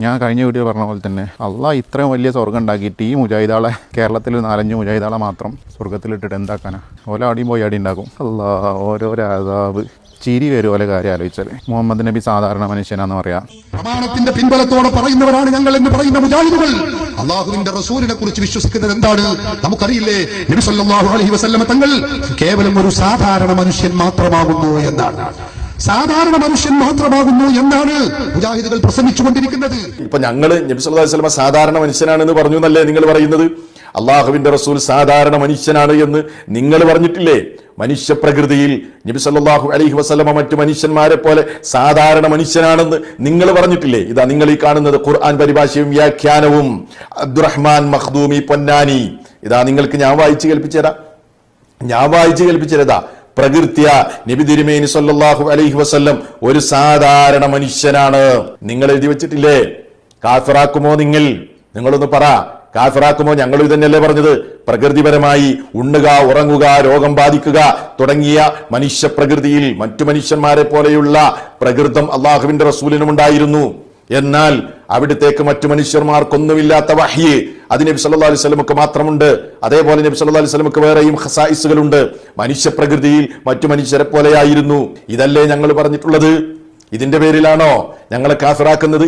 ഞാൻ കഴിഞ്ഞ വീഡിയോ പറഞ്ഞ പോലെ തന്നെ അള്ളാഹ് ഇത്രയും വലിയ സ്വർഗ്ഗം ഉണ്ടാക്കിയിട്ട് ഈ മുജാഹിദാളെ കേരളത്തിൽ 4-5 മുജാഹിദാളെ മാത്രം സ്വർഗ്ഗത്തിലിട്ടിട്ട് എന്താക്കാനാ? ഓല അടിയും പോയി അടി ഉണ്ടാക്കും. അള്ളാഹ് ഓരോരോ അദാബ്. ചിരി വരും ഓലെ കാര്യം ആലോചിച്ചാൽ. മുഹമ്മദ് നബി സാധാരണ മനുഷ്യനാന്ന് പറയാം. പ്രമാണത്തിന്റെ പിൻബലത്തോടെ പറയുന്നവരാണ് ഞങ്ങൾ എന്ന് പറയുന്ന മുജാഹിദുകൾ. അള്ളാഹുവിന്റെ റസൂലിനെ കുറിച്ച് വിശ്വസിക്കുന്നത് എന്താണ് നമുക്കറിയില്ലേ? നബി സല്ലല്ലാഹു അലൈഹി വസല്ലം തങ്ങൾ കേവലം ഒരു സാധാരണ മനുഷ്യൻ മാത്രമാകുന്നു എന്നാണ്. സാധാരണ മനുഷ്യൻ മാത്രമാകുന്നു എന്നാണ് മുജാഹിദുകൾ പ്രസംഗിച്ചുകൊണ്ടിരിക്കുന്നത്. ഇപ്പൊ ഞങ്ങള് നബി സല്ലല്ലാഹു അലൈഹി വസല്ലം സാധാരണ മനുഷ്യനാണെന്ന് പറഞ്ഞു എന്നല്ലേ നിങ്ങൾ പറയുന്നത്? അള്ളാഹുവിന്റെ റസൂൽ സാധാരണ മനുഷ്യനാണ് എന്ന് നിങ്ങൾ പറഞ്ഞിട്ടില്ലേ? മനുഷ്യ പ്രകൃതിയിൽ നബി സല്ലല്ലാഹു അലൈഹി വസല്ലമ മറ്റു മനുഷ്യന്മാരെ പോലെ സാധാരണ മനുഷ്യനാണെന്ന് നിങ്ങൾ പറഞ്ഞിട്ടില്ലേ? ഇതാ നിങ്ങൾ ഈ കാണുന്നത് ഖുർആൻ പരിഭാഷയും വ്യാഖ്യാനവും അബ്ദുറഹ്മാൻ മഖ്ദൂമി പൊന്നാനി. ഇതാ നിങ്ങൾക്ക് ഞാൻ വായിച്ചു കേൾപ്പിച്ചതാ. പ്രകൃത്യ നബി തിരുമേനി സല്ലല്ലാഹു അലൈഹി വസല്ലം ഒരു സാധാരണ മനുഷ്യനാണ്. നിങ്ങൾ എഴുതി വെച്ചിട്ടില്ലേ? കാഫിറാക്കുമോ നിങ്ങളൊന്ന് പറ, കാഫിറാക്കുമോ? ഞങ്ങൾ ഇതന്നെയല്ലേ പറഞ്ഞത്? പ്രകൃതിപരമായി ഉണ്ണുക, ഉറങ്ങുക, രോഗം ബാധിക്കുക തുടങ്ങിയ മനുഷ്യ പ്രകൃതിയിൽ മറ്റു മനുഷ്യന്മാരെ പോലെയുള്ള പ്രകൃതം അള്ളാഹുവിന്റെ റസൂലിനും ഉണ്ടായിരുന്നു. എന്നാൽ അവിടത്തേക്ക് മറ്റു മനുഷ്യന്മാർക്കൊന്നുമില്ലാത്ത വഹ്യ് അത് നബി സല്ലല്ലാഹു അലൈഹി വസല്ലമക്ക് മാത്രമുണ്ട്. അതേപോലെ നബി സല്ലല്ലാഹു അലൈഹി വസല്ലമക്ക് വേറെയും ഖസായിസുകളുണ്ട്. മനുഷ്യ പ്രകൃതിയിൽ മറ്റു മനുഷ്യരെ പോലെയായിരുന്നു. ഇതല്ലേ ഞങ്ങൾ പറഞ്ഞിട്ടുള്ളത്? ഇതിന്റെ പേരിലാണോ ഞങ്ങളെ കാഫിറാക്കുന്നത്?